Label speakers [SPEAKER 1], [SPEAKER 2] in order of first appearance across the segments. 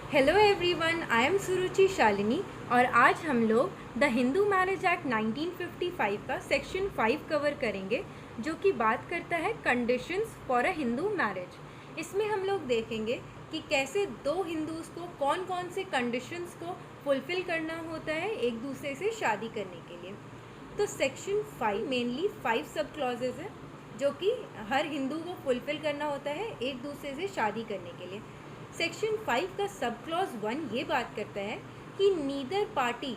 [SPEAKER 1] Hello everyone, I am सुरुचि शालिनी और आज हम लोग द हिंदू मैरिज एक्ट 1955 का सेक्शन 5 कवर करेंगे, जो कि बात करता है conditions for a Hindu marriage. इसमें हम लोग देखेंगे कि कैसे दो हिंदूज़ को कौन कौन से कंडीशंस को फुलफ़िल करना होता है एक दूसरे से शादी करने के लिए। तो सेक्शन 5 मेनली 5 सब क्लॉजेज है जो कि हर हिंदू को फुलफ़िल करना होता है एक दूसरे से शादी करने के लिए। सेक्शन 5 का सब क्लॉज 1 ये बात करता है कि neither party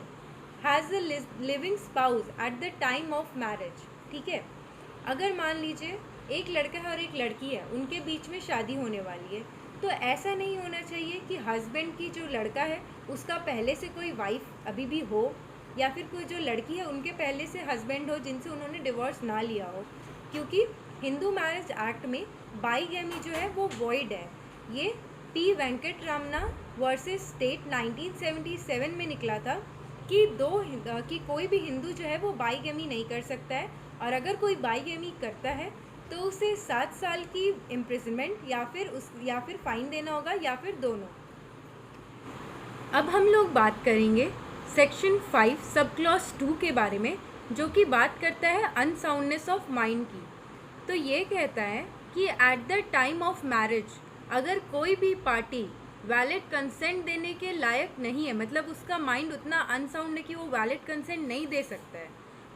[SPEAKER 1] has a living spouse at the time of marriage. ठीक है, अगर मान लीजिए एक लड़का है और एक लड़की है, उनके बीच में शादी होने वाली है, तो ऐसा नहीं होना चाहिए कि हस्बैंड की जो लड़का है उसका पहले से कोई वाइफ अभी भी हो, या फिर कोई जो लड़की है उनके पहले से हस्बैंड हो जिनसे उन्होंने डिवोर्स ना लिया हो, क्योंकि हिंदू मैरिज एक्ट में बाईगैमी जो है वो वॉइड है। ये टी वेंकटरामना वर्सेस स्टेट 1977 में निकला था कि कोई भी हिंदू जो है वो बाईगैमी नहीं कर सकता है, और अगर कोई बाईगैमी करता है तो उसे 7 साल की इम्प्रिजनमेंट या फिर फाइन देना होगा, या फिर दोनों। अब हम लोग बात करेंगे सेक्शन 5 सब क्लॉज 2 के बारे में, जो कि बात करता है अनसाउंडनेस ऑफ माइंड की। तो ये कहता है कि at the time of marriage अगर कोई भी पार्टी वैलिड कंसेंट देने के लायक नहीं है, मतलब उसका माइंड उतना अनसाउंड है कि वो वैलिड कंसेंट नहीं दे सकता है,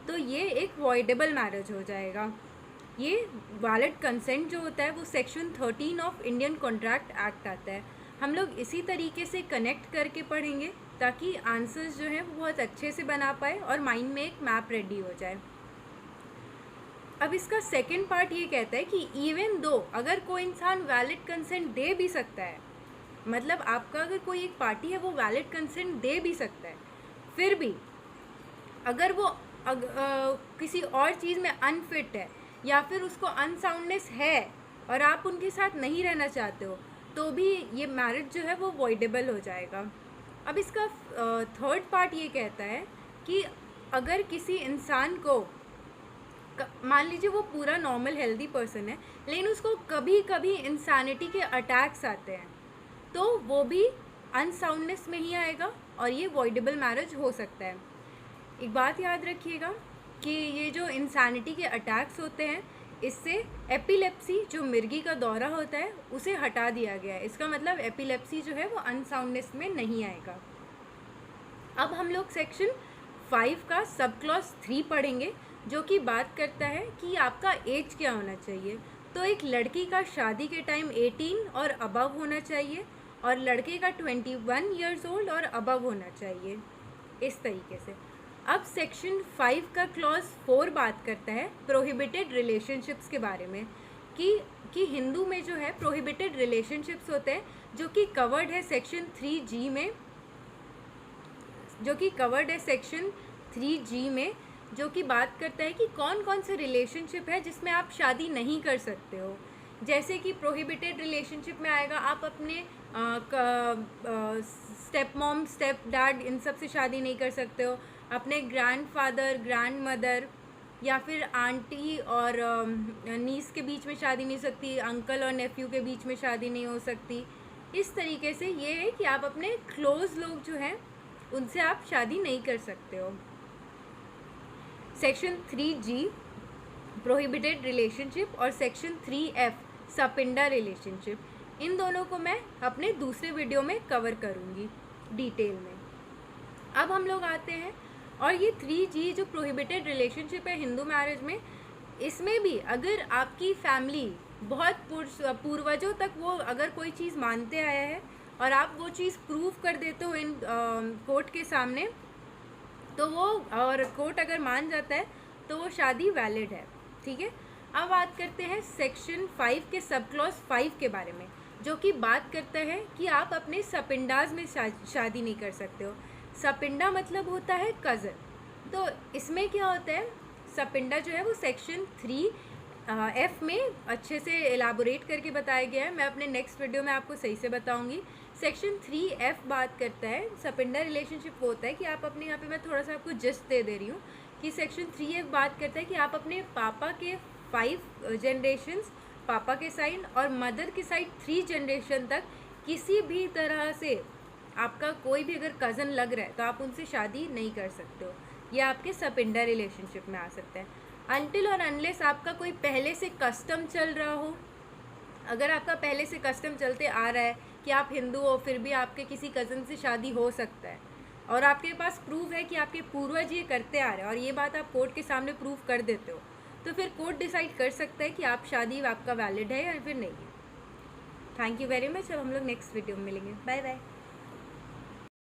[SPEAKER 1] तो ये एक वॉइडेबल मैरिज हो जाएगा। ये वैलिड कंसेंट जो होता है वो section 13 of Indian contract act आता है। हम लोग इसी तरीके से कनेक्ट करके पढ़ेंगे ताकि आंसर्स जो हैं वो बहुत अच्छे से बना पाए और माइंड में एक मैप रेडी हो जाए। अब इसका सेकंड पार्ट ये कहता है कि इवन दो अगर कोई इंसान वैलिड कंसेंट दे भी सकता है, मतलब आपका अगर कोई एक पार्टी है वो वैलिड कंसेंट दे भी सकता है, फिर भी अगर वो किसी और चीज़ में अनफिट है या फिर उसको अनसाउंडनेस है और आप उनके साथ नहीं रहना चाहते हो, तो भी ये मैरिज जो है वो वॉइडेबल हो जाएगा। अब इसका थर्ड पार्ट ये कहता है कि अगर किसी इंसान को मान लीजिए वो पूरा नॉर्मल हेल्दी पर्सन है, लेकिन उसको कभी कभी इंसानिटी के अटैक्स आते हैं, तो वो भी अनसाउंडनेस में ही आएगा और ये वॉइडेबल मैरिज हो सकता है। एक बात याद रखिएगा कि ये जो इंसानिटी के अटैक्स होते हैं, इससे एपिलेप्सी जो मिर्गी का दौरा होता है उसे हटा दिया गया है। इसका मतलब एपिलेप्सी जो है वो अनसाउंडनेस में नहीं आएगा। अब हम लोग सेक्शन 5 का सब क्लॉज 3 पढ़ेंगे, जो कि बात करता है कि आपका एज क्या होना चाहिए। तो एक लड़की का शादी के टाइम 18 और अबव होना चाहिए, और लड़के का 21 ईयर्स ओल्ड और अबव होना चाहिए, इस तरीके से। अब सेक्शन 5 का क्लॉज 4 बात करता है प्रोहिबिटेड रिलेशनशिप्स के बारे में, कि हिंदू में जो है प्रोहिबिटेड रिलेशनशिप्स होते हैं जो कि कवर्ड है सेक्शन 3G में, जो कि बात करता है कि कौन कौन से रिलेशनशिप है जिसमें आप शादी नहीं कर सकते हो। जैसे कि प्रोहिबिटेड रिलेशनशिप में आएगा आप अपने स्टेप मॉम, स्टेप डैड, इन सब से शादी नहीं कर सकते हो, अपने ग्रैंडफादर, ग्रैंड मदर, या फिर आंटी और नीस के बीच में शादी नहीं हो सकती, अंकल और नेफ्यू के बीच में शादी नहीं हो सकती। इस तरीके से ये है कि आप अपने क्लोज लोग जो हैं उनसे आप शादी नहीं कर सकते हो। सेक्शन 3G प्रोहिबिटेड रिलेशनशिप और सेक्शन 3F सपिंडा रिलेशनशिप, इन दोनों को मैं अपने दूसरे वीडियो में कवर करूँगी डिटेल में। अब हम लोग आते हैं, और ये 3G जो प्रोहिबिटेड रिलेशनशिप है हिंदू मैरिज में, इसमें भी अगर आपकी फैमिली बहुत पूर्वजों तक वो अगर कोई चीज़ मानते आया है और आप वो चीज़ प्रूव कर देते हो इन कोर्ट के सामने, तो वो, और कोर्ट अगर मान जाता है तो वो शादी वैलिड है। ठीक है, अब बात करते हैं सेक्शन 5 के सब क्लॉज 5 के बारे में, जो कि बात करता है कि आप अपने सपिंडाज में शादी नहीं कर सकते हो। सपिंडा मतलब होता है कज़न। तो इसमें क्या होता है, सपिंडा जो है वो सेक्शन 3F में अच्छे से एलाबोरेट करके बताया गया है, मैं अपने नेक्स्ट वीडियो में आपको सही से बताऊंगी। सेक्शन 3F बात करता है सपिंडा रिलेशनशिप वो होता है कि आप अपने, यहाँ पे मैं थोड़ा सा आपको जस्ट दे रही हूँ कि सेक्शन 3F बात करता है कि आप अपने पापा के 5 जनरेशन्स, पापा के साइड और मदर के साइड 3 जनरेशन तक किसी भी तरह से आपका कोई भी अगर कज़न लग रहा है तो आप उनसे शादी नहीं कर सकते हो, ये आपके सपिंडा रिलेशनशिप में आ सकता है। अनटिल और अनलेस आपका कोई पहले से कस्टम चल रहा हो, अगर आपका पहले से कस्टम चलते आ रहा है कि आप हिंदू हो फिर भी आपके किसी कज़न से शादी हो सकता है और आपके पास प्रूफ है कि आपके पूर्वज ये करते आ रहे हैं और ये बात आप कोर्ट के सामने प्रूफ कर देते हो, तो फिर कोर्ट डिसाइड कर सकता है कि आप शादी आपका वैलिड है या फिर नहीं है। Thank you very much. अब हम लोग नेक्स्ट वीडियो में मिलेंगे। Bye bye.